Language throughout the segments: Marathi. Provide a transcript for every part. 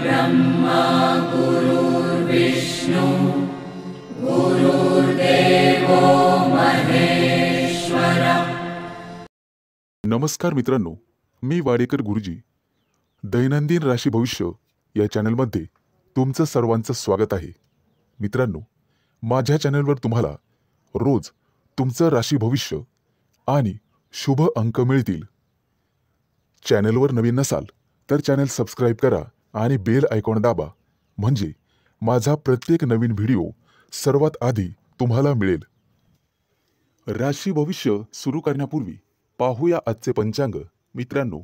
ब्रह्मा गुरुर्विष्णु गुरुर्देवो महेश्वर। नमस्कार मित्रांनो, मी वाडेकर गुरुजी दैनंदिन राशी भविष्य या चॅनलमध्ये तुमचं सर्वांचं स्वागत आहे। मित्रांनो, माझ्या चॅनलवर तुम्हाला रोज तुमचं राशी भविष्य आणि शुभ अंक मिळतील। चॅनलवर नवीन नसाल तर चॅनल सबस्क्राइब करा आणि बेल आयकॉन दाबा, म्हणजे माझा प्रत्येक नवीन व्हिडिओ सर्वात आधी तुम्हाला मिळेल। राशी भविष्य सुरू करण्यापूर्वी पाहूया आजचे पंचांग। मित्रांनो,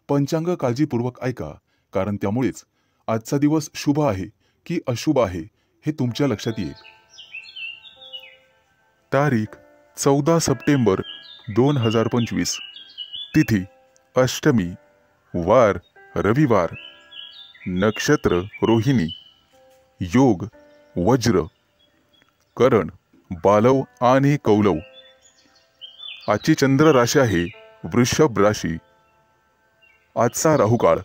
पंचांग काळजीपूर्वक ऐका, कारण त्यामुळेच आजचा दिवस शुभ आहे की अशुभ आहे हे तुमच्या लक्षात येईल। तारीख 14 सप्टेंबर 2025, तिथी अष्टमी, वार रविवार, नक्षत्र रोहिणी, योग वज्र, करण बालव आणि कौलव। आजची चंद्र राशी आहे वृषभ राशी। आजचा राहुकाळ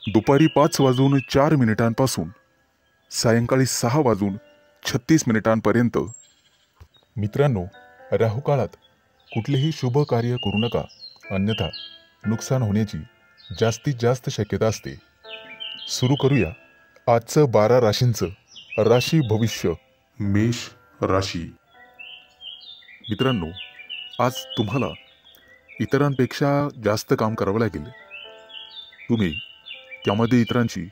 दुपारी 5:04 सायंकाळी 6:36 मित्रांनो, राहुकाळात कुठलेही शुभ कार्य करू नका, अन्यथा नुकसान होण्याची जास्तीत जास्त शक्यता असते। सुरू करूया आजचं 12 राशींचं राशी भविष्य। मेष राशी। मित्रांनो, आज तुम्हाला इतरांपेक्षा जास्त काम करावं लागेल। तुम्ही त्यामध्ये इतरांची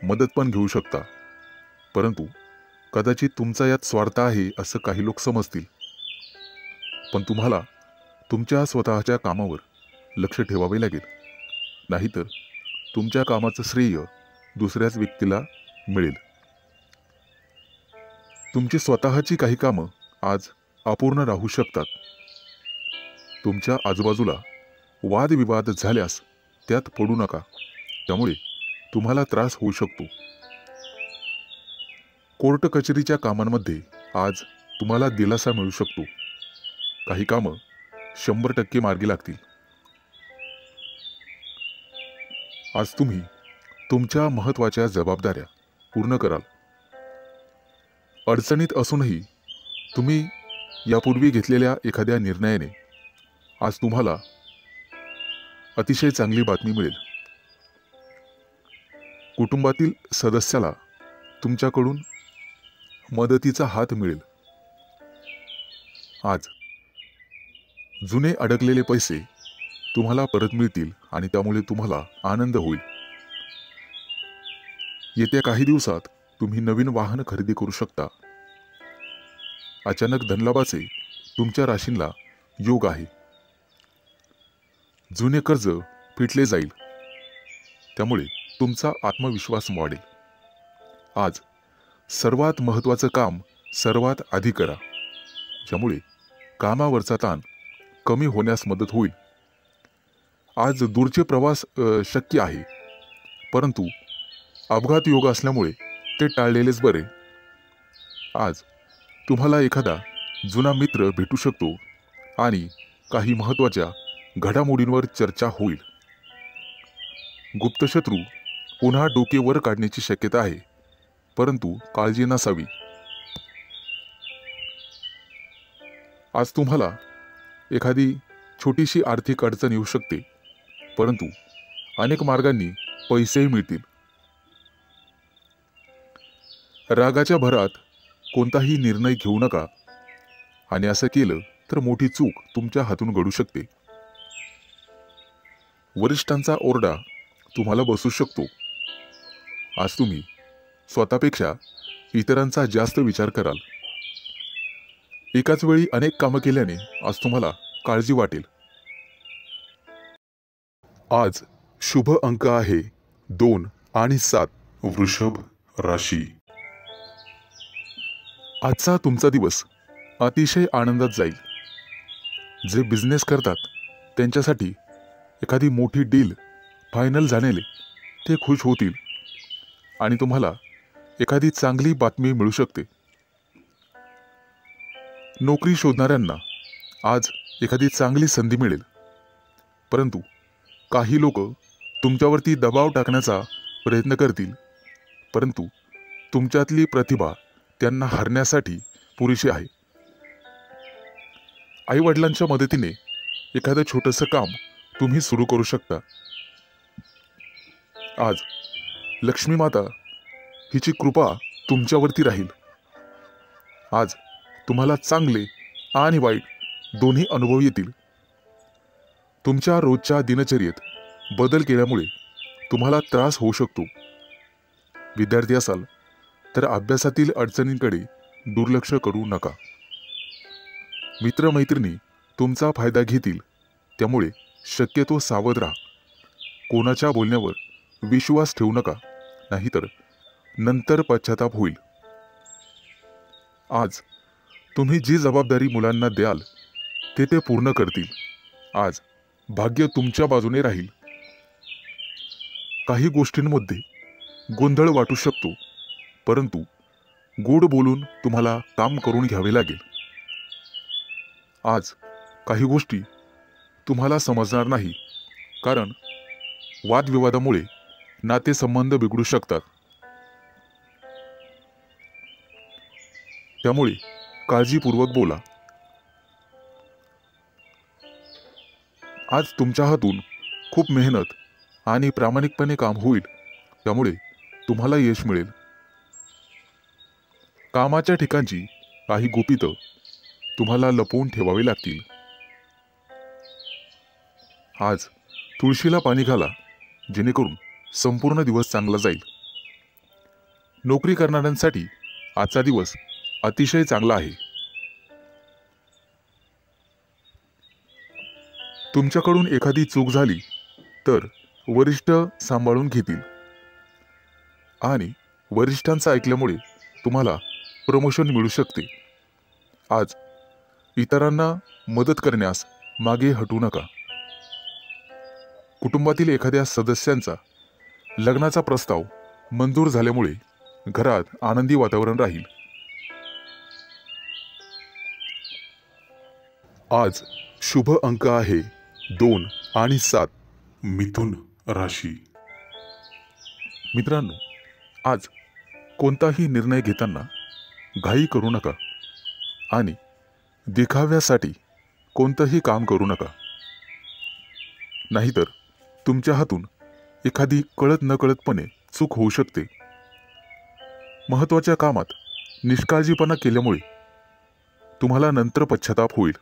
मदत पण घेऊ शकता, परंतु कदाचित तुमचा यात स्वार्थ आहे असं काही लोक समजतील। पण तुम्हाला तुमच्या स्वतःच्या कामावर लक्ष ठेवावे लागेल, नाहीतर तुमच्या कामाचं श्रेय दुसऱ्याच व्यक्तीला मिळेल। तुमची स्वतःची काही कामं आज अपूर्ण राहू शकतात। तुमच्या आजूबाजूला वादविवाद झाल्यास त्यात पडू नका, त्यामुळे तुम्हाला त्रास होऊ शकतो। कोर्ट कचेरीच्या कामांमध्ये आज तुम्हाला दिलासा मिळू शकतो। काही कामं 100% मार्गी लागतील। आज तुम्ही तुमच्या महत्त्वाच्या जबाबदाऱ्या पूर्ण कराल। अडचणीत असूनही तुम्ही यापूर्वी घेतलेल्या एखाद्या निर्णयाने आज तुम्हाला अतिशय चांगली बातमी मिळेल। कुटुंबातील सदस्याला तुमच्याकडून मदतीचा हात मिळेल। आज जुने अडकलेले पैसे तुम्हाला परत मिळतील आणि त्यामुळे तुम्हाला आनंद होईल। येत्या काही दिवसात तुम्ही नवीन वाहन खरेदी करू शकता। अचानक धनलाभाचे तुमच्या राशींना योग आहे। जुने कर्ज फिटले जाईल, त्यामुळे तुमचा आत्मविश्वास वाढेल। आज सर्वात महत्त्वाचं काम सर्वात आधी करा, ज्यामुळे कामावरचा ताण कमी होण्यास मदत होईल। आज दूरचे प्रवास शक्य आहे, परंतु अपघात योग असल्यामुळे ते टाळलेलेच बरे। आज तुम्हाला एखादा जुना मित्र भेटू शकतो आणि काही महत्त्वाच्या घडामोडींवर चर्चा होईल। गुप्तशत्रू पुन्हा डोके वर काढण्याची शक्यता आहे, परंतु काळजी नसावी। आज तुम्हाला एखादी छोटीशी आर्थिक अडचण येऊ शकते, परंतु अनेक मार्गांनी पैसेही मिळतील। रागाच्या भरात कोणताही निर्णय घेऊ नका, आणि असं केलं तर मोठी चूक तुमच्या हातून घडू शकते। वरिष्ठांचा ओरडा तुम्हाला बसू शकतो। आज तुम्ही स्वतःपेक्षा इतरांचा जास्त विचार कराल। एकाच वेळी अनेक कामं केल्याने आज तुम्हाला काळजी वाटेल। आज शुभ अंक आहे 2 आणि 7। वृषभ राशी। आजचा तुमचा दिवस अतिशय आनंदात जाईल। जे बिझनेस करतात त्यांच्यासाठी एखादी मोठी डील फायनल झालेले ते खुश होतील आणि तुम्हाला एखादी चांगली बातमी मिळू शकते। नोकरी शोधणाऱ्यांना आज एखादी चांगली संधी मिळेल, परंतु काही लोक तुमच्यावरती दबाव टाकण्याचा प्रयत्न करतील, परंतु तुमच्यातली प्रतिभा त्यांना हरण्यासाठी पुरेशी आहे. आई वडिलांच्या मदतीने एखादं छोटंसं काम तुम्ही सुरू करू शकता. आज लक्ष्मी माता हिची कृपा तुमच्यावरती राहील. आज तुम्हाला चांगले आणि वाईट दोन्ही अनुभव येतील. तुमच्या रोजच्या दिनचर्येत बदल केल्यामुळे तुम्हाला त्रास होऊ शकतो. विद्यार्थी असाल तर अभ्यासातील अडचणींकडे दुर्लक्ष करू नका. मित्रमैत्रिणी तुमचा फायदा घेतील, त्यामुळे शक्यतो सावध राहा. कोणाच्या बोलण्यावर विश्वास ठेवू नका, नाहीतर नंतर पश्चाताप होईल. आज तुम्ही जी जबाबदारी मुलांना द्याल ते पूर्ण करतील. आज भाग्य तुमच्या बाजूने राहील. काही गोष्टींमध्ये गोंधळ वाटू शकतो, परंतु गोड बोलून तुम्हाला काम करून घ्यावे लागेल. आज काही गोष्टी तुम्हाला समजणार नाही, कारण वादविवादामुळे नातेसंबंध बिघडू शकतात. त्यामुळे काळजीपूर्वक बोला. आज तुमच्या हातून खूप मेहनत आणि प्रामाणिकपणे काम होईल, त्यामुळे तुम्हाला यश मिळेल. कामाच्या ठिकाणची काही गुपितं तुम्हाला लपवून ठेवावी लागतील. आज तुळशीला पाणी घाला, जेणेकरून संपूर्ण दिवस चांगला जाईल. नोकरी करणाऱ्यांसाठी आजचा दिवस अतिशय चांगला आहे. तुमच्याकडून एखादी चूक झाली तर वरिष्ठ सांभाळून घेतील आणि वरिष्ठांचं ऐकल्यामुळे तुम्हाला प्रमोशन मिळू शकते. आज इतरांना मदत करण्यास मागे हटू नका. कुटुंबातील एखाद्या सदस्यांचा लग्नाचा प्रस्ताव मंजूर झाल्यामुळे घरात आनंदी वातावरण राहील. आज शुभ अंक आहे 2 आणि 7. मिथुन राशी. मित्रांनो, आज कोणताही निर्णय घेताना घाई करू नका आणि दिखाव्यासाठी कोणतंही काम करू नका, नाहीतर तुमच्या हातून एखादी कळत नकळतपणे चूक होऊ शकते. महत्त्वाच्या कामात निष्काळजीपणा केल्यामुळे तुम्हाला नंतर पश्चाताप होईल.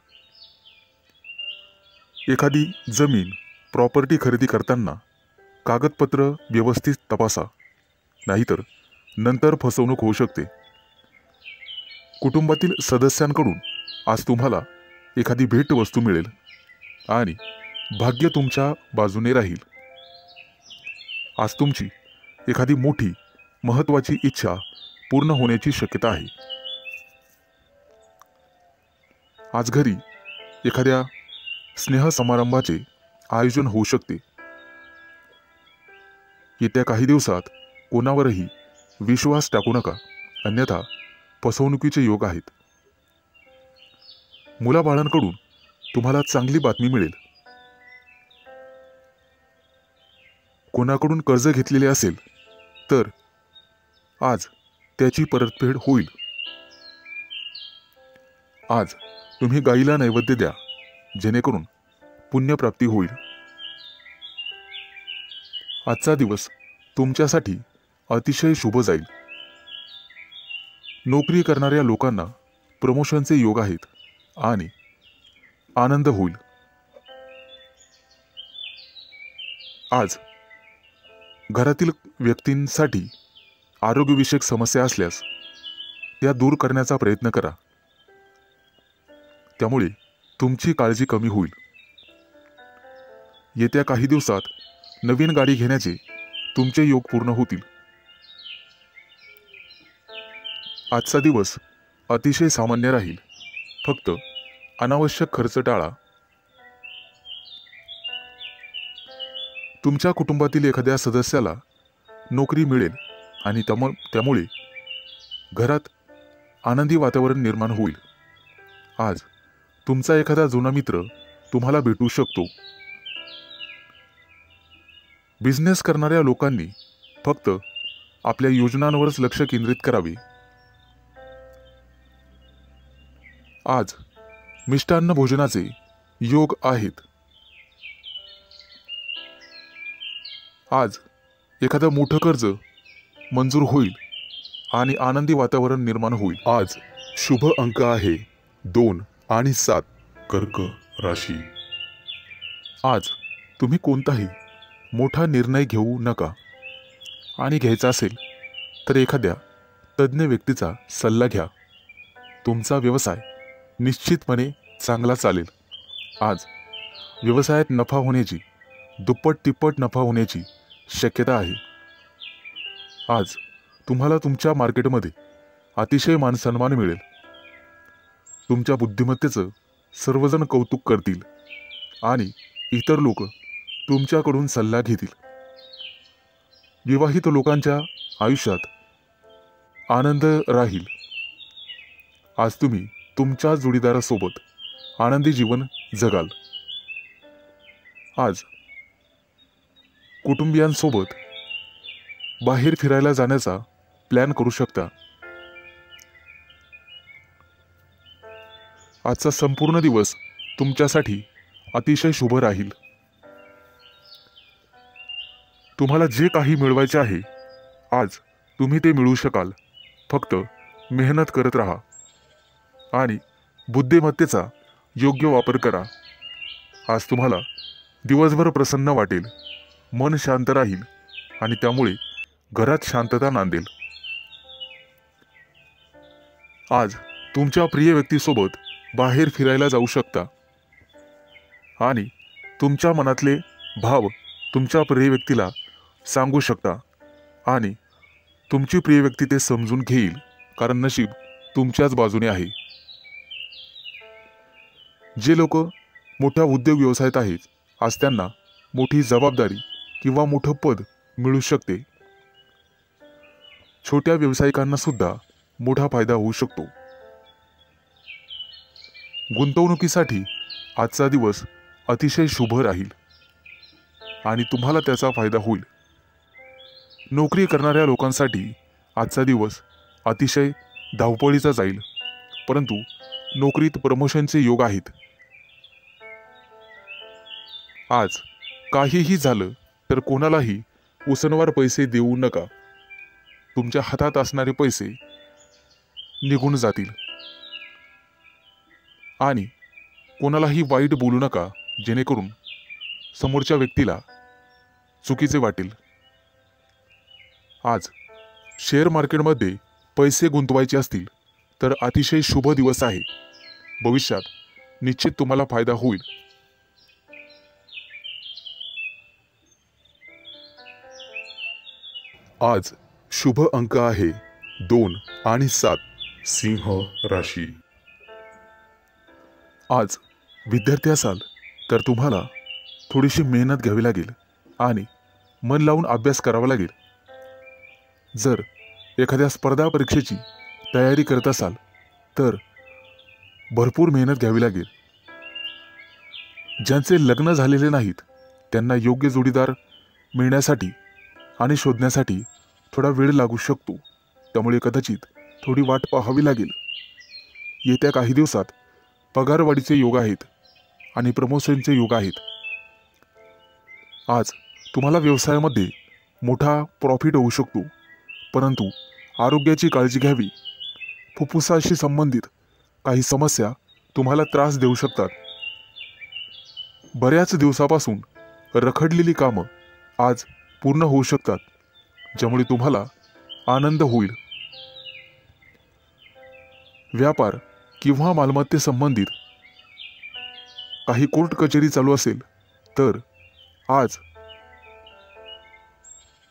एखादी जमीन प्रॉपर्टी खरेदी करताना कागदपत्र व्यवस्थित तपासा, नाहीतर नंतर फसवणूक होऊ शकते. कुटुंबातील सदस्यांकडून आज तुम्हाला एखादी भेटवस्तू मिळेल आणि भाग्य तुमच्या बाजूने राहील. आज तुमची एखादी मोठी महत्त्वाची इच्छा पूर्ण होण्याची शक्यता आहे. आज घरी एखाद्या स्नेहसमारंभाचे आयोजन होऊ शकते. येत्या काही दिवसात कोणावरही विश्वास टाकू नका, अन्यथा फसवणुकीचे योग आहेत. मुलाबाळांकडून तुम्हाला चांगली बातमी मिळेल. कोणाकडून कर्ज घेतलेले असेल तर आज त्याची परतफेड होईल. आज तुम्ही गाईला नैवेद्य द्या, जेणेकरून पुण्यप्राप्ती होईल. आजचा दिवस तुमच्यासाठी अतिशय शुभ जाईल. नोकरी करणाऱ्या लोकांना प्रमोशनचे योग आहेत आणि आनंद होईल. आज घरातील व्यक्तींसाठी आरोग्यविषयक समस्या असल्यास त्या दूर करण्याचा प्रयत्न करा, त्यामुळे तुमची काळजी कमी होईल. येत्या काही दिवसात नवीन गाडी घेण्याचे तुमचे योग पूर्ण होतील. आजचा दिवस अतिशय सामान्य राहील. फक्त अनावश्यक खर्च टाळा. तुमच्या कुटुंबातील एखाद्या सदस्याला नोकरी मिळेल आणि त्यामुळे घरात आनंदी वातावरण निर्माण होईल. आज तुमचा एखादा जुना मित्र तुम्हाला भेटू शकतो. बिझनेस करणाऱ्या लोकांनी फक्त आपल्या योजनांवरच लक्ष केंद्रित करावे. आज मिष्टान्न भोजनाचे योग आहेत. आज एखादं मोठं कर्ज मंजूर होईल आणि आनंदी वातावरण निर्माण होईल. आज शुभ अंक आहे 2 आणि 7. कर्क राशी. आज तुम्ही कोणताही मोठा निर्णय घेऊ नका आणि घ्यायचा असेल तर एखाद्या तज्ज्ञ व्यक्तीचा सल्ला घ्या. तुमचा व्यवसाय निश्चितपणे चांगला चालेल. आज व्यवसायात नफा होण्याची, दुप्पट तिप्पट नफा होण्याची शक्यता आहे. आज तुम्हाला तुमच्या मार्केटमध्ये अतिशय मानसन्मान मिळेल. तुमच्या बुद्धिमत्तेचं सर्वजण कौतुक करतील आणि इतर लोक तुमच्याकडून सल्ला घेतील. विवाहित लोकांच्या आयुष्यात आनंद राहील. आज तुम्ही तुमच्या जोडीदारासोबत आनंदी जीवन जगाल. आज कुटुंबियांसोबत बाहेर फिरायला जाण्याचा प्लॅन करू शकता. आजचा संपूर्ण दिवस तुमच्यासाठी अतिशय शुभ राहील. तुम्हाला जे काही मिळवायचे आहे आज तुम्ही ते मिळवू शकाल. फक्त मेहनत करत राहा आणि बुद्धिमत्तेचा योग्य वापर करा. आज तुम्हाला दिवसभर प्रसन्न वाटेल, मन शांत राहील आणि त्यामुळे घरात शांतता नांदेल. आज तुमच्या प्रिय व्यक्तीसोबत बाहेर फिरायला जाऊ शकता आणि तुमच्या मनातले भाव तुमच्या प्रिय व्यक्तीला सांगू शकता आणि तुमची प्रिय व्यक्ती ते समजून घेईल, कारण नशीब तुमच्याच बाजूने आहे. जे लोक मोठ्या उद्योग व्यवसायात आहेत आज त्यांना मोठी जबाबदारी किंवा मोठं पद मिळू शकते. छोट्या व्यावसायिकांना सुद्धा मोठा फायदा होऊ शकतो. गुंतवणुकीसाठी आजचा दिवस अतिशय शुभ राहील आणि तुम्हाला त्याचा फायदा होईल. नोकरी करणाऱ्या लोकांसाठी आजचा दिवस अतिशय धावपळीचा जाईल, परंतु नोकरीत प्रमोशनचे योग आहेत. आज काहीही झालं तर कोणालाही उसनवार पैसे देऊ नका. तुमच्या हातात असणारे पैसे निघून जातील आणि कोणालाही वाईट बोलू नका, जेणेकरून समोरच्या व्यक्तीला चुकीचे वाटेल. आज शेअर मार्केटमध्ये पैसे गुंतवायचे असतील तर अतिशय शुभ दिवस आहे. भविष्यात निश्चित तुम्हाला फायदा होईल. आज शुभ अंक आहे 2 आणि 7. सिंह राशी. आज विद्यार्थी असाल तर तुम्हाला थोडीशी मेहनत घ्यावी लागेल आणि मन लावून अभ्यास करावा लागेल. जर एखाद्या स्पर्धा परीक्षेची तयारी करत असाल तर भरपूर मेहनत घ्यावी लागेल. ज्यांचे लग्न झालेले नाहीत त्यांना योग्य जोडीदार मिळण्यासाठी आणि शोधण्यासाठी थोडा वेळ लागू शकतो. त्यामुळे कदाचित थोडी वाट पाहावी लागेल. येत्या काही दिवसात पगारवाढीचे योग आहेत आणि प्रमोशनचे योग आहेत. आज तुम्हाला व्यवसायामध्ये मोठा प्रॉफिट होऊ शकतो, परंतु आरोग्याची काळजी घ्यावी. फुफ्फुसाशी संबंधित काही समस्या तुम्हाला त्रास देऊ शकतात. बऱ्याच दिवसापासून रखडलेली कामं आज पूर्ण होऊ शकतात, ज्यामुळे तुम्हाला आनंद होईल. व्यापार किंवा मालमत्ते संबंधित काही कोर्ट कचेरी चालू असेल तर आज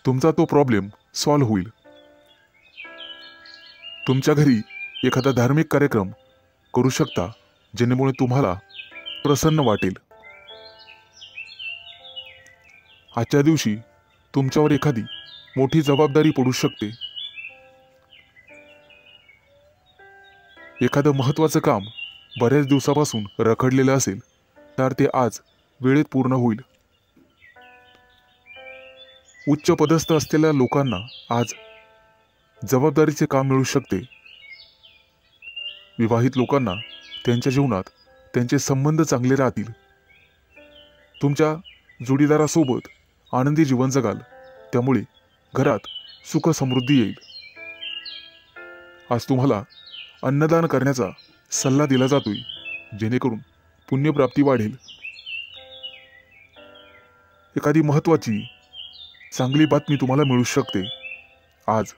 तुमचा तो प्रॉब्लेम सॉल्व्ह होईल. तुमच्या घरी एखादा धार्मिक कार्यक्रम करू शकता, जेणेमुळे तुम्हाला प्रसन्न वाटेल. आजच्या दिवशी तुमच्यावर एखादी मोठी जबाबदारी पडू शकते. एखादं महत्त्वाचं काम बऱ्याच दिवसापासून रखडलेलं असेल तर ते आज वेळेत पूर्ण होईल. उच्च पदस्थ असलेल्या लोकांना आज जबाबदारीचे काम मिळू शकते. विवाहित लोकांना त्यांच्या जीवनात त्यांचे संबंध चांगले राहतील. तुमच्या जोडीदारासोबत आनंदी जीवन जगाल, त्यामुळे घरात सुख समृद्धी येईल. आज तुम्हाला अन्नदान करण्याचा सल्ला दिला जातोय, जेणेकरून पुण्यप्राप्ती वाढेल. एखादी महत्त्वाची चांगली बातमी तुम्हाला मिळू शकते. आज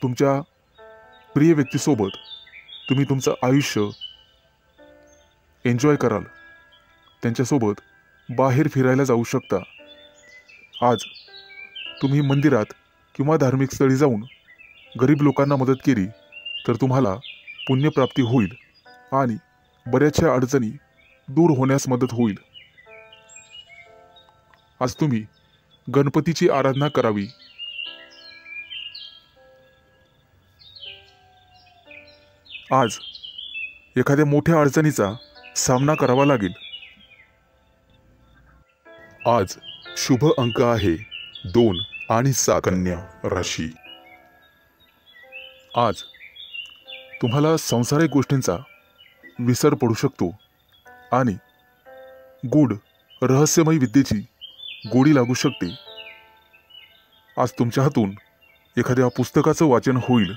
तुमच्या प्रिय व्यक्तीसोबत तुम्ही तुमचं आयुष्य एन्जॉय कराल. त्यांच्यासोबत बाहेर फिरायला जाऊ शकता. आज तुम्ही मंदिरात किंवा धार्मिक स्थळी जाऊन गरीब लोकांना मदत केली तर तुम्हाला पुण्यप्राप्ती होईल आणि बऱ्याचशा अडचणी दूर होण्यास मदत होईल. आज तुम्ही गणपतीची आराधना करावी. आज एखाद्या मोठ्या अडचणीचा सामना करावा लागेल. आज शुभ अंक आहे 2 आणि 7. कन्या राशी. आज तुम्हाला सांसारिक गोष्टींचा विसर पडू शकतो आणि गूढ रहस्यमय विद्येची गोडी लागू शकते. आज तुमच्या हातून एखाद्या पुस्तकाचं वाचन होईल.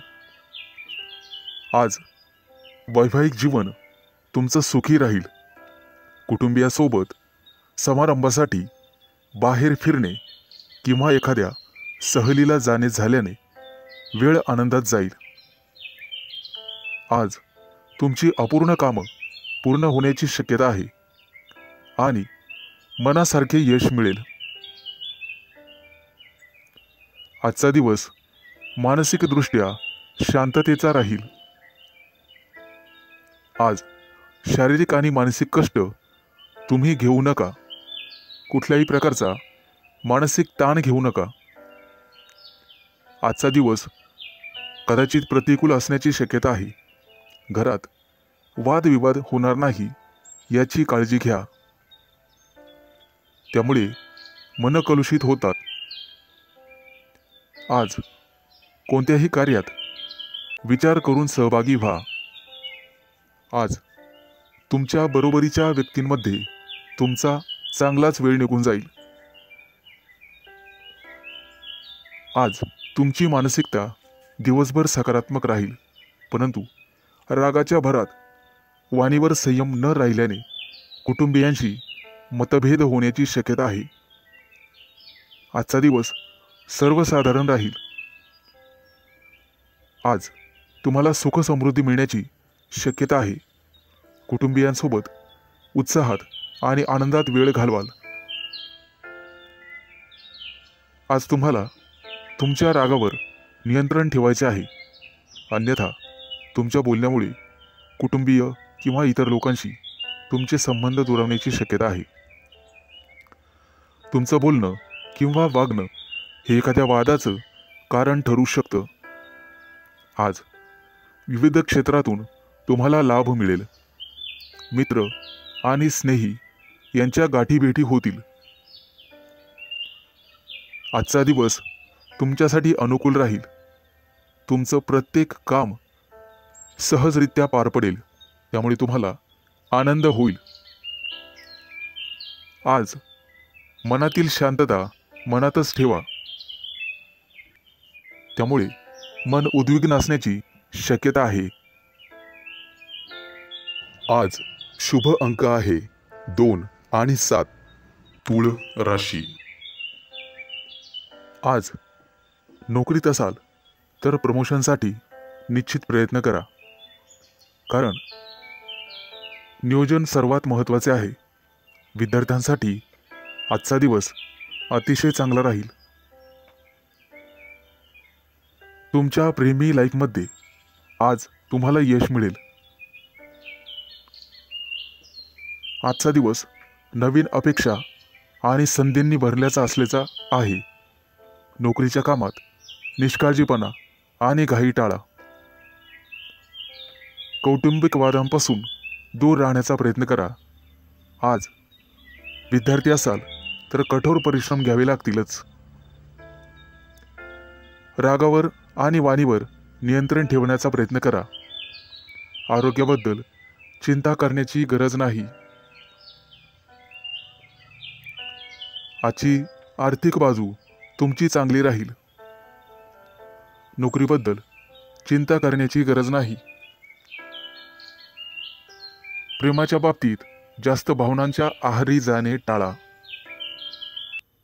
आज वैवाहिक जीवन तुमचं सुखी राहील. कुटुंबियासोबत समारंभासाठी बाहेर फिरणे किंवा एखाद्या सहलीला जाणे झाल्याने वेळ आनंदात जाईल. आज तुमची अपूर्ण कामं पूर्ण होण्याची शक्यता आहे आणि मनासारखे यश मिळेल. आजचा दिवस मानसिकदृष्ट्या शांततेचा राहील. आज शारीरिक आणि मानसिक कष्ट तुम्ही घेऊ नका. कुठल्याही प्रकारचा मानसिक ताण घेऊ नका. आजचा दिवस कदाचित प्रतिकूल असण्याची शक्यता आहे. घरात वादविवाद होणार नाही याची काळजी घ्या. त्यामुळे मन कलुषित होतात. आज कोणत्याही कार्यात विचार करून सहभागी व्हा. आज तुमच्या बरोबरीच्या व्यक्तींमध्ये तुमचा चांगलाच वेळ निघून जाईल. आज तुमची मानसिकता दिवसभर सकारात्मक राहील, परंतु रागाच्या भरात वाणीवर संयम न राहिल्याने कुटुंबियांशी मतभेद होण्याची शक्यता आहे. आजचा दिवस सर्वसाधारण राहील. आज तुम्हाला सुख समृद्धी मिळण्याची शक्यता आहे. कुटुंबियांसोबत उत्साहात आणि आनंदात वेळ घालवाल. आज तुम्हाला तुमच्या रागावर नियंत्रण ठेवायचे आहे, अन्यथा तुमच्या बोलण्यामुळे कुटुंबीय किंवा इतर लोकांशी तुमचे संबंध दुरावण्याची शक्यता आहे. तुमचं बोलणं किंवा वागणं हे एखाद्या वादाचं कारण ठरू शकतं. आज विविध क्षेत्रातून तुम्हाला लाभ मिळेल. मित्र आणि स्नेही यांच्या गाठीभेटी होतील. आजचा दिवस तुमच्यासाठी अनुकूल राहील. तुमचं प्रत्येक काम सहजरित्या पार पडेल, त्यामुळे तुम्हाला आनंद होईल. आज मनातील शांतता मनातच ठेवा, त्यामुळे मन उद्विग्न असण्याची शक्यता आहे. आज शुभ अंक आहे 2 आणि 7. तुळ राशी. आज नोकरीत असाल तर प्रमोशनसाठी निश्चित प्रयत्न करा, कारण नियोजन सर्वात महत्त्वाचे आहे. विद्यार्थ्यांसाठी आजचा दिवस अतिशय चांगला राहील. तुमच्या प्रेमी लाईफमध्ये आज तुम्हाला यश मिळेल. आजचा दिवस नवीन अपेक्षा आणि संधींनी भरल्याचा असल्याचा आहे. नोकरीच्या कामात निष्काळजीपणा आणि घाई टाळा. कौटुंबिक वादांपासून दूर राहण्याचा प्रयत्न करा. आज विद्यार्थी असाल तर कठोर परिश्रम घ्यावे लागतीलच. रागावर आणि वाणीवर नियंत्रण ठेवण्याचा प्रयत्न करा. आरोग्याबद्दल चिंता करण्याची गरज नाही. आजची आर्थिक बाजू तुमची चांगली राहील. नोकरीबद्दल चिंता करण्याची गरज नाही. प्रेमाच्या बाबतीत जास्त भावनांच्या आहारी जाणे टाळा.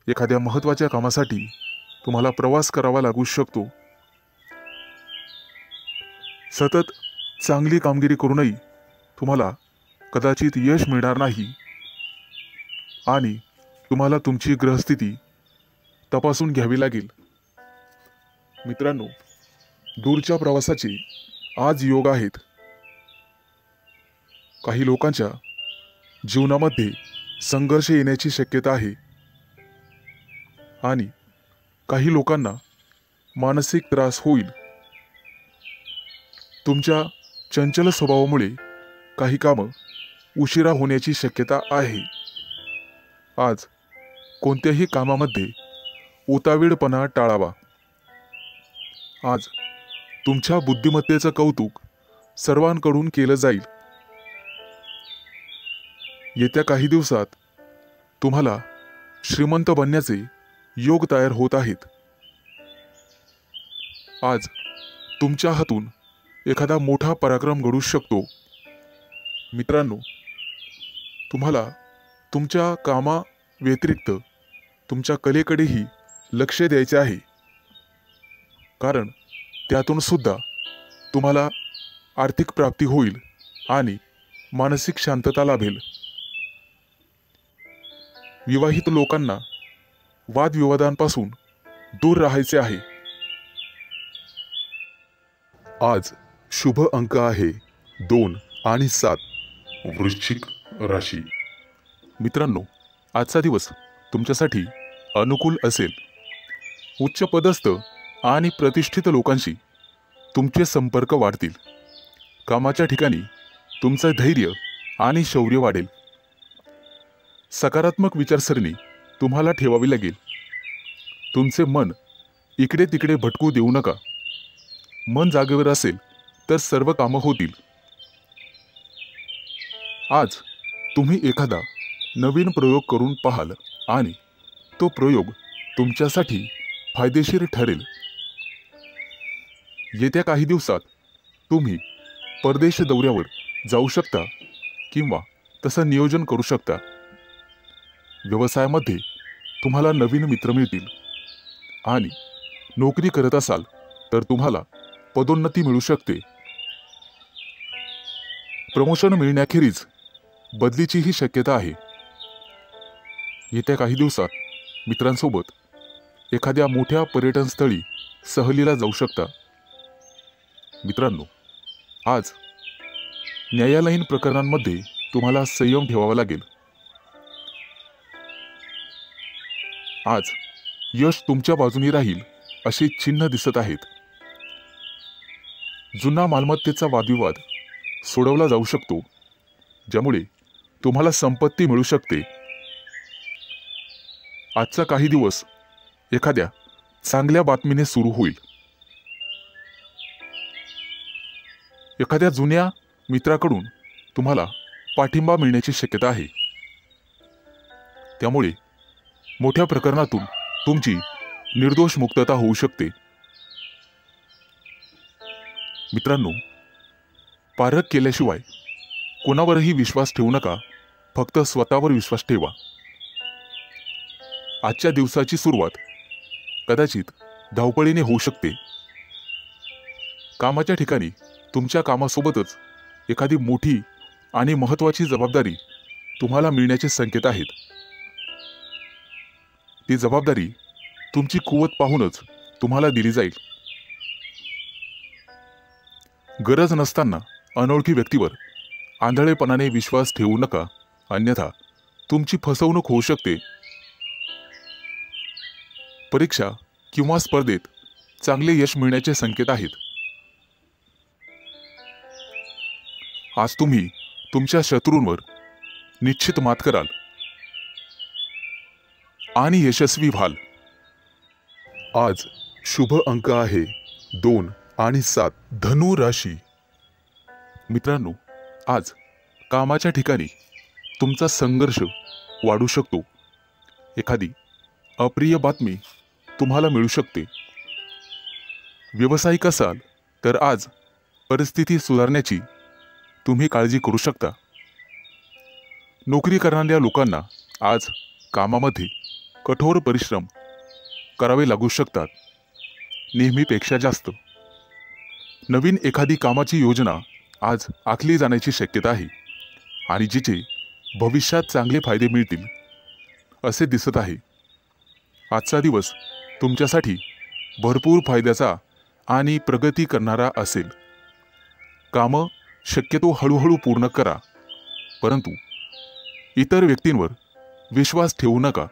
एखाद्या महत्त्वाच्या कामासाठी तुम्हाला प्रवास करावा लागू शकतो. सतत चांगली कामगिरी करूनही तुम्हाला कदाचित यश मिळणार नाही आणि तुम्हाला तुमची ग्रहस्थिती तपासून घ्यावी लागेल. मित्रांनो, दूरच्या प्रवासाचे आज योग आहेत. काही लोकांच्या जीवनामध्ये संघर्ष येण्याची शक्यता आहे आणि काही लोकांना मानसिक त्रास होईल. तुमच्या चंचल स्वभावामुळे काही कामं उशिरा होण्याची शक्यता आहे. आज कोणत्याही कामामध्ये उतावीळपणा टाळावा. आज तुमच्या बुद्धिमत्तेचं कौतुक सर्वांकडून केलं जाईल. येत्या काही दिवसात तुम्हाला श्रीमंत बनण्याचे योग तयार होत आहेत. आज तुमच्या हातून एखादा मोठा पराक्रम घडू शकतो. मित्रांनो, तुम्हाला तुमच्या कामा व्यतिरिक्त तुमच्या कलेकडेही लक्ष द्यायचे आहे, कारण त्यातून सुद्धा तुम्हाला आर्थिक प्राप्ती होईल आणि मानसिक शांतता लाभेल. विवाहित लोकांना वादविवादांपासून दूर राहायचे आहे. आज शुभ अंक आहे 2 आणि 7. वृश्चिक राशी. मित्रांनो, आजचा दिवस तुमच्यासाठी अनुकूल असेल. उच्च पदस्थ आणि प्रतिष्ठित लोकांशी तुमचे संपर्क वाढतील. कामाच्या ठिकाणी तुमचं धैर्य आणि शौर्य वाढेल. सकारात्मक विचारसरणी तुम्हाला ठेवावी लागेल. तुमचे मन इकडे तिकडे भटकू देऊ नका. मन जागेवर असेल तर सर्व कामं होतील. आज तुम्ही एखादा नवीन प्रयोग करून पाहाल आणि तो प्रयोग तुमच्यासाठी फायदेशीर ठरेल. येत्या काही दिवसात तुम्ही परदेश दौऱ्यावर जाऊ शकता किंवा तसं नियोजन करू शकता. व्यवसायामध्ये तुम्हाला नवीन मित्र मिळतील आणि नोकरी करत असाल तर तुम्हाला पदोन्नती मिळू शकते. प्रमोशन मिळण्याखेरीज बदलीचीही शक्यता आहे. येत्या काही दिवसात मित्रांसोबत एखाद्या मोठ्या पर्यटनस्थळी सहलीला जाऊ शकता. मित्रांनो, आज न्यायालयीन प्रकरणांमध्ये तुम्हाला संयम ठेवावा लागेल. आज यश तुमच्या बाजूने राहील अशी चिन्ह दिसत आहेत. जुना मालमत्तेचा वादविवाद सोडवला जाऊ शकतो, ज्यामुळे तुम्हाला संपत्ती मिळू शकते. आजचा काही दिवस एखाद्या चांगल्या बातमीने सुरू होईल. एखाद्या जुन्या मित्राकडून तुम्हाला पाठिंबा मिळण्याची शक्यता आहे. त्यामुळे मोठ्या प्रकरणातून तुमची निर्दोष मुक्तता होऊ शकते. मित्रांनो, पारख केल्याशिवाय कोणावरही विश्वास ठेवू नका. फक्त स्वतःवर विश्वास ठेवा. आजच्या दिवसाची सुरुवात कदाचित धावपळीने होऊ शकते. कामाच्या ठिकाणी तुमच्या कामासोबतच एखादी मोठी आणि महत्त्वाची जबाबदारी तुम्हाला मिळण्याचे संकेत आहेत. ती जबाबदारी तुमची कुवत पाहूनच तुम्हाला दिली जाईल. गरज नसताना अनोळखी व्यक्तीवर आंधळेपणाने विश्वास ठेवू नका, अन्यथा तुमची फसवणूक होऊ शकते. परीक्षा किंवा स्पर्धेत चांगले यश मिळण्याचे संकेत आहेत. आज तुम्ही तुमच्या शत्रूंवर निश्चित मात कराल आणि यशस्वी व्हाल. आज शुभ अंक आहे 2 आणि 7. धनु राशी. मित्रांनो, आज कामाच्या ठिकाणी तुमचा संघर्ष वाढू शकतो. एखादी अप्रिय बातमी तुम्हाला मिळू शकते. व्यावसायिक असाल तर आज परिस्थिती सुधारण्याची तुम्ही काळजी करू शकता. नोकरी करणाऱ्या लोकांना आज कामामध्ये कठोर परिश्रम करावे लागू शकतात, नेहमीपेक्षा जास्त. नवीन एखादी कामाची योजना आज आखली जाण्याची शक्यता आहे आणि जिचे भविष्यात चांगले फायदे मिळतील असे दिसत आहे. आजचा दिवस तुमच्यासाठी भरपूर फायद्याचा आणि प्रगती करणारा असेल. कामं शक्यतो हळूहळू पूर्ण करा, परंतु इतर व्यक्तींवर विश्वास ठेवू नका.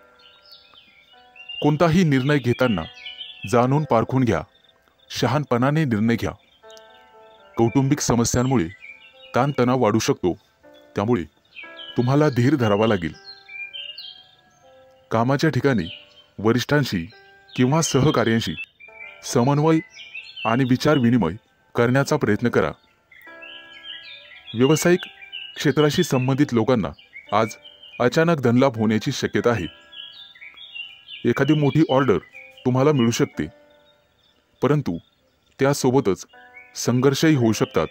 कोणताही निर्णय घेताना जाणून पारखून घ्या, शहाणपणाने निर्णय घ्या. कौटुंबिक समस्यांमुळे ताणतणाव वाढू शकतो, त्यामुळे तुम्हाला धीर धरावा लागेल. कामाच्या ठिकाणी वरिष्ठांशी किंवा सहकार्यांशी समन्वय आणि विचार विनिमय करण्याचा प्रयत्न करा. व्यावसायिक क्षेत्राशी संबंधित लोकांना आज अचानक धनलाभ होण्याची शक्यता आहे. एखादी मोठी ऑर्डर तुम्हाला मिळू शकते, परंतु त्यासोबतच संघर्षही होऊ शकतात.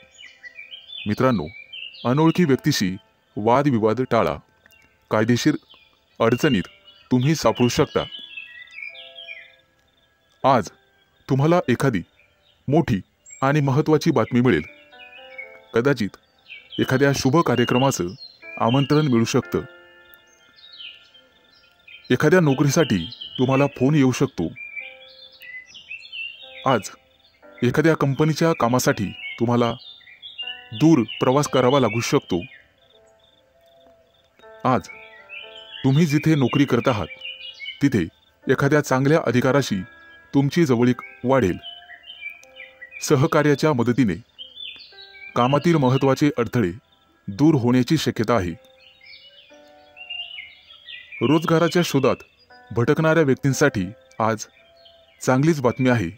मित्रांनो, अनोळखी व्यक्तीशी वादविवाद टाळा. कायदेशीर अडचणीत तुम्ही सापडू शकता. आज तुम्हाला एखादी मोठी आणि महत्त्वाची बातमी मिळेल. कदाचित एखाद्या शुभ कार्यक्रमाचं आमंत्रण मिळू शकतं. एखाद्या नोकरीसाठी तुम्हाला फोन येऊ शकतो. आज एखाद्या कंपनीच्या कामासाठी तुम्हाला दूर प्रवास करावा लागू शकतो. आज तुम्ही जिथे नोकरी करत आहात तिथे एखाद्या चांगल्या अधिकाराशी तुमची जवळीक वाढेल. सहकार्याच्या मदतीने कामातील महत्त्वाचे अडथळे दूर होण्याची शक्यता आहे. रोजगाराच्या शोधात भटकणाऱ्या व्यक्तींसाठी आज चांगलीच बातमी आहे.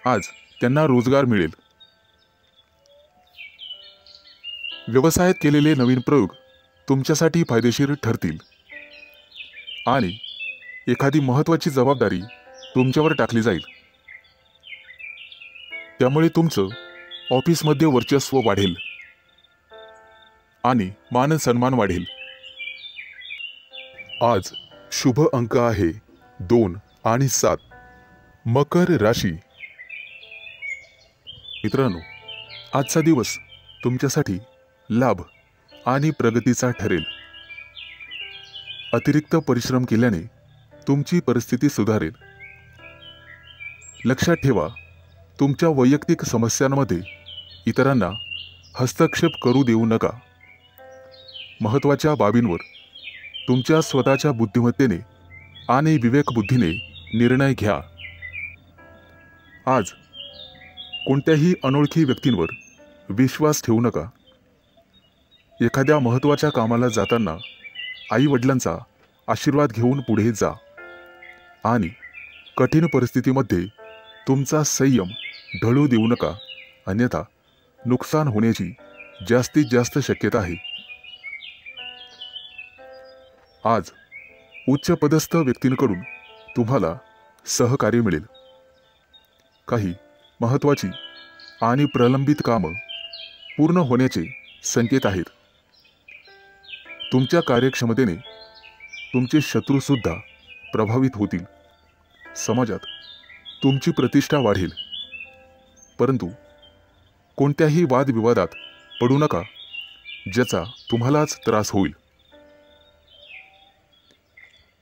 आज त्यांना रोजगार मिळेल. व्यवसायात केलेले नवीन प्रयोग तुमच्यासाठी फायदेशीर ठरतील आणि एखादी महत्त्वाची जबाबदारी तुमच्यावर टाकली जाईल. त्यामुळे तुमचं ऑफिसमध्ये वर्चस्व वाढेल आणि मान सन्मान वाढेल. आज शुभ अंक आहे 2 आणि 7. मकर राशी. मित्रांनो, आजचा दिवस तुमच्यासाठी लाभ आणि प्रगतीचा ठरेल. अतिरिक्त परिश्रम केल्याने तुमची परिस्थिती सुधारेल. लक्षात ठेवा, तुमच्या वैयक्तिक समस्यांमध्ये इतरांना हस्तक्षेप करू देऊ नका. महत्त्वाच्या बाबींवर तुमच्या स्वतःच्या बुद्धिमत्तेने आणि विवेकबुद्धीने निर्णय घ्या. आज कोणत्याही अनोळखी व्यक्तींवर विश्वास ठेवू नका. एखाद्या महत्त्वाच्या कामाला जाताना आई-वडिलांचा आशीर्वाद घेऊन पुढे जा आणि कठीण परिस्थितीमध्ये तुमचा संयम ढळू देऊ नका, अन्यथा नुकसान होण्याची जास्तीत जास्त शक्यता आहे. आज उच्चपदस्थ व्यक्तींकडून तुम्हाला सहकार्य मिळेल. काही महत्त्वाची आणि प्रलंबित कामं पूर्ण होण्याचे संकेत आहेत. तुमच्या कार्यक्षमतेने तुमचे शत्रूसुद्धा प्रभावित होतील. समाजात तुमची प्रतिष्ठा वाढेल, परंतु कोणत्याही वादविवादात पडू नका, ज्याचा तुम्हालाच त्रास होईल.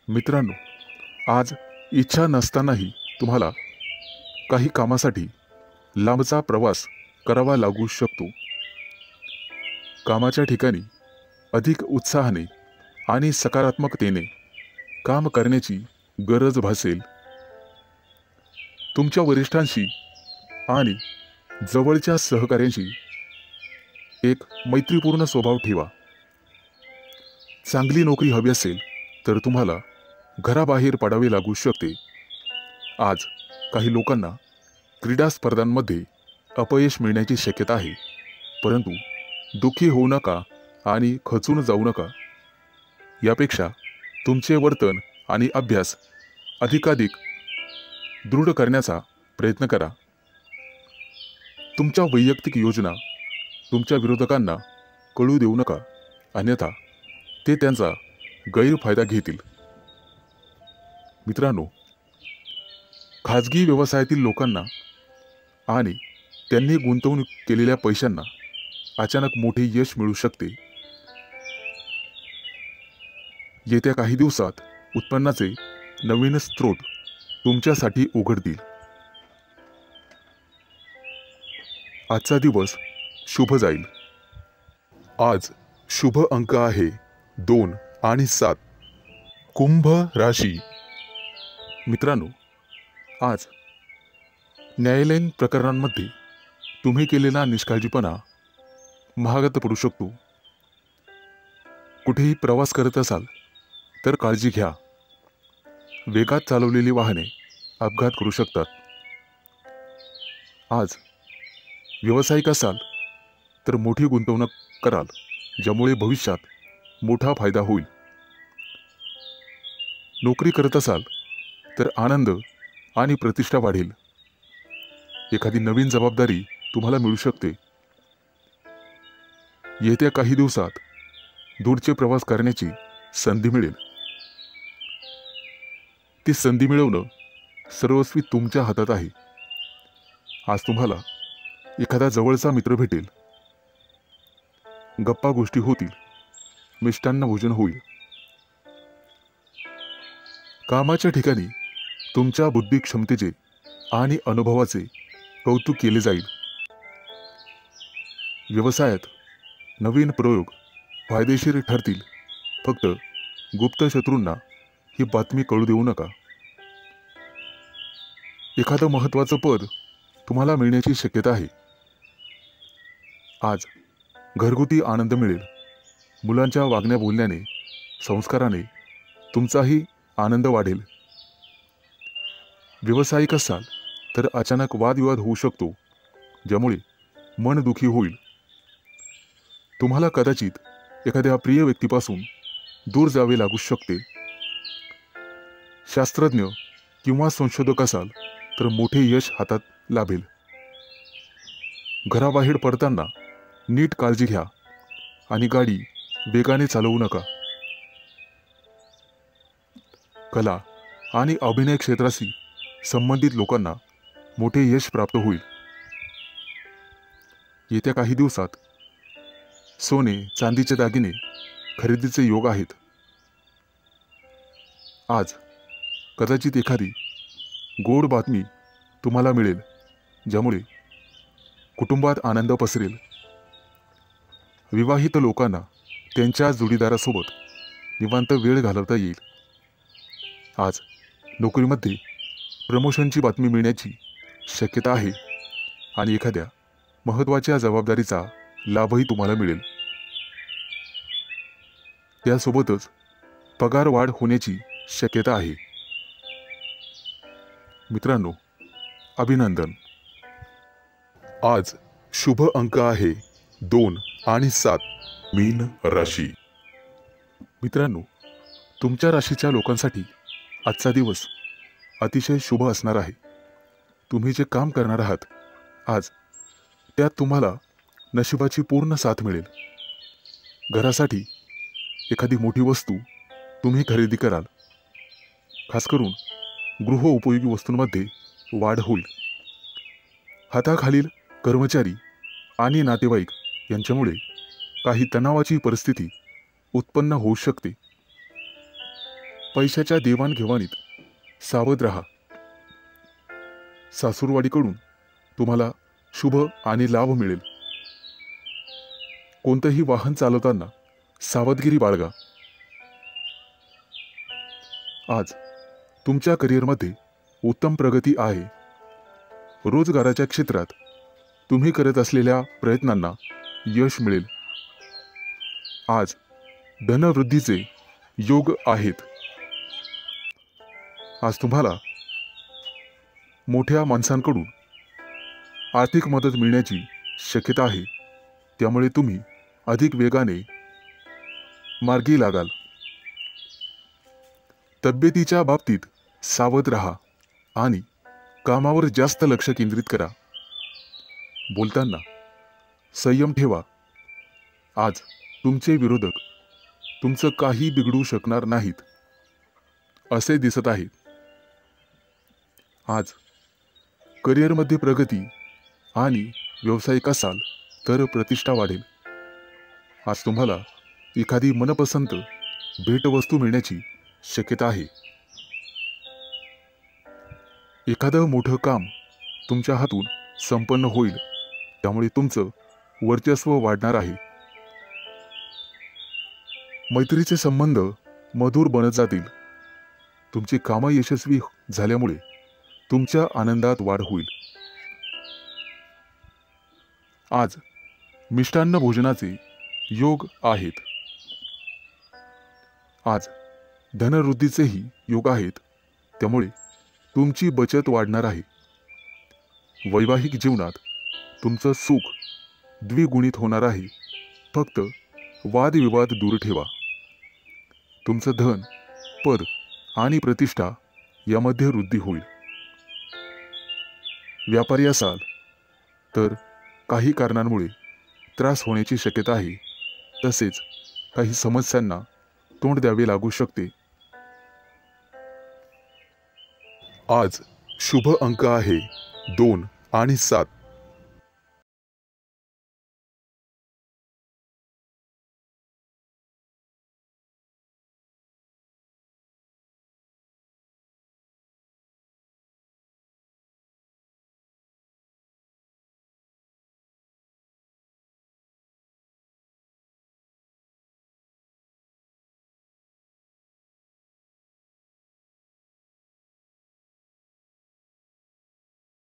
मित्रांनो, आज इच्छा नसतानाही तुम्हाला काही कामासाठी लांबचा प्रवास करावा लागू शकतो. कामाच्या ठिकाणी अधिक उत्साहाने आणि सकारात्मकतेने काम करण्याची गरज भासेल. तुमच्या वरिष्ठांशी आणि जवळच्या सहकाऱ्यांशी एक मैत्रीपूर्ण स्वभाव ठेवा. चांगली नोकरी हवी असेल तर तुम्हाला घराबाहेर पडावे लागू शकते. आज काही लोकांना क्रीडा स्पर्धांमध्ये अपयश मिळण्याची शक्यता आहे, परंतु दुःखी होऊ नका आणि खचून जाऊ नका. यापेक्षा तुमचे वर्तन आणि अभ्यास अधिकाधिक दृढ करण्याचा प्रयत्न करा. तुमच्या वैयक्तिक योजना तुमच्या विरोधकांना कळू देऊ नका, अन्यथा ते त्यांचा गैरफायदा घेतील. मित्रांनो, खाजगी व्यवसायातील लोकांना आणि त्यांनी गुंतवणूक केलेल्या पैशांना अचानक मोठे यश मिळू शकते. येत्या काही दिवसात उत्पन्नाचे नवीन स्रोत तुमच्यासाठी उघडतील. आजचा दिवस शुभ जाईल. आज शुभ अंक आहे 2 आणि 7. कुंभ राशी. मित्रांनो, आज न्यायालयीन प्रकरणांमध्ये तुम्ही केलेला निष्काळजीपणा महागात पडू शकतो. कुठेही प्रवास करत असाल तर काळजी घ्या. वेगात चालवलेली वाहने अपघात करू शकतात. आज व्यावसायिक असाल तर मोठी गुंतवणूक कराल, ज्यामुळे भविष्यात मोठा फायदा होईल. नोकरी करत असाल तर आनंद आणि प्रतिष्ठा वाढेल. एखादी नवीन जबाबदारी तुम्हाला मिळू शकते. येत्या काही दिवसात दूरचे प्रवास करण्याची संधी मिळेल. ती संधी मिळवणं सर्वस्वी तुमच्या हातात आहे. आज तुम्हाला एखादा जवळचा मित्र भेटेल. गप्पा गोष्टी होतील. मिष्टान्न भोजन होईल. कामाच्या ठिकाणी तुमच्या बुद्धी क्षमतेचे आणि अनुभवाचे कौतुक केले जाईल. व्यवसायात नवीन प्रयोग फायदेशीर ठरतील. फक्त गुप्त शत्रूंना ही बातमी कळू देऊ नका. एखादं महत्त्वाचं पद तुम्हाला मिळण्याची शक्यता आहे. आज घरगुती आनंद मिळेल. मुलांच्या वागण्या बोलण्याने, संस्काराने तुमचाही आनंद वाढेल. व्यावसायिक असाल तर अचानक वादविवाद होऊ शकतो, ज्यामुळे मन दुखी होईल. तुम्हाला कदाचित एखाद्या प्रिय व्यक्तीपासून दूर जावे लागू शकते. शास्त्रज्ञ किंवा संशोधक असाल तर मोठे यश हातात लाभेल. घराबाहेर पडताना नीट काळजी घ्या आणि गाडी वेगाने चालवू नका. कला आणि अभिनय क्षेत्राशी संबंधित लोकांना मोठे यश प्राप्त होईल. येत्या काही दिवसात सोने चांदीचे दागिने खरेदीचे योग आहेत. आज कदाचित एखादी गोड बातमी तुम्हाला मिळेल, ज्यामुळे कुटुंबात आनंद पसरेल. विवाहित लोकांना त्यांच्या जोडीदारासोबत निवांत वेळ घालवता येईल. आज नोकरीमध्ये प्रमोशनची बातमी मिळण्याची शक्यता आहे आणि एखाद्या महत्त्वाच्या जबाबदारीचा लाभही तुम्हाला मिळेल. त्यासोबतच पगार वाढ होण्याची शक्यता आहे. मित्रांनो, अभिनंदन. आज शुभ अंक आहे 2 आणि 7. मीन राशी. मित्रांनो, तुमच्या राशीच्या लोकांसाठी आजचा दिवस अतिशय शुभ असणार आहे. तुम्ही जे काम करणार आहात आज, त्यात तुम्हाला नशिबाची पूर्ण साथ मिळेल. घरासाठी एखादी मोठी वस्तू तुम्ही खरेदी कराल. खास करून गृहोपयोगी वस्तूंमध्ये वाढ होईल. हाताखालील कर्मचारी आणि नातेवाईक यांच्यामुळे काही तणावाची परिस्थिती उत्पन्न होऊ शकते. पैशाच्या देवाणघेवाणीत सावध राहा. सासूरवाडीकडून तुम्हाला शुभ आणि लाभ मिळेल. कोणतंही वाहन चालवताना सावधगिरी बाळगा. आज तुमच्या करिअरमध्ये उत्तम प्रगती आहे. रोजगाराच्या क्षेत्रात तुम्ही करत असलेल्या प्रयत्नांना यश मिळेल. आज धनवृद्धीचे योग आहेत. आज तुम्हाला मोठ्या माणसांकडून आर्थिक मदत मिळण्याची शक्यता आहे, त्यामुळे तुम्ही अधिक वेगाने मार्गी लागाल. तब्येतीच्या बाबतीत सावध राहा आणि कामावर जास्त लक्ष केंद्रित करा. बोलताना संयम ठेवा. आज तुमचे विरोधक तुमचं काही बिघडू शकणार नाहीत असे दिसत आहे. आज करिअरमध्ये प्रगती आणि व्यावसायिक असाल तर प्रतिष्ठा वाढेल. आज तुम्हाला एखादी मनपसंत भेटवस्तू मिळण्याची शक्यता आहे. एखादं मोठं काम तुमच्या हातून संपन्न होईल, त्यामुळे तुमचं वर्चस्व वाढणार आहे. मैत्रीचे संबंध मधुर बनत जातील. तुमची कामं यशस्वी झाल्यामुळे तुमच्या आनंदात वाढ होईल. आज मिष्टान्न भोजनाचे योग आहेत. आज धनवृद्धीचेही योग आहेत, त्यामुळे तुमची बचत वाढणार आहे. वैवाहिक जीवनात तुमचं सुख द्विगुणित होणार आहे. फक्त वादविवाद दूर ठेवा. तुमचं धन, पद आणि प्रतिष्ठा यामध्ये वृद्धी होईल. व्यापारी असाल तर काही कारणांमुळे त्रास होण्याची शक्यता आहे. तसेच काही समस्यांना तोंड द्यावे लागू शकते. आज शुभ अंक आहे 2 आणि 7.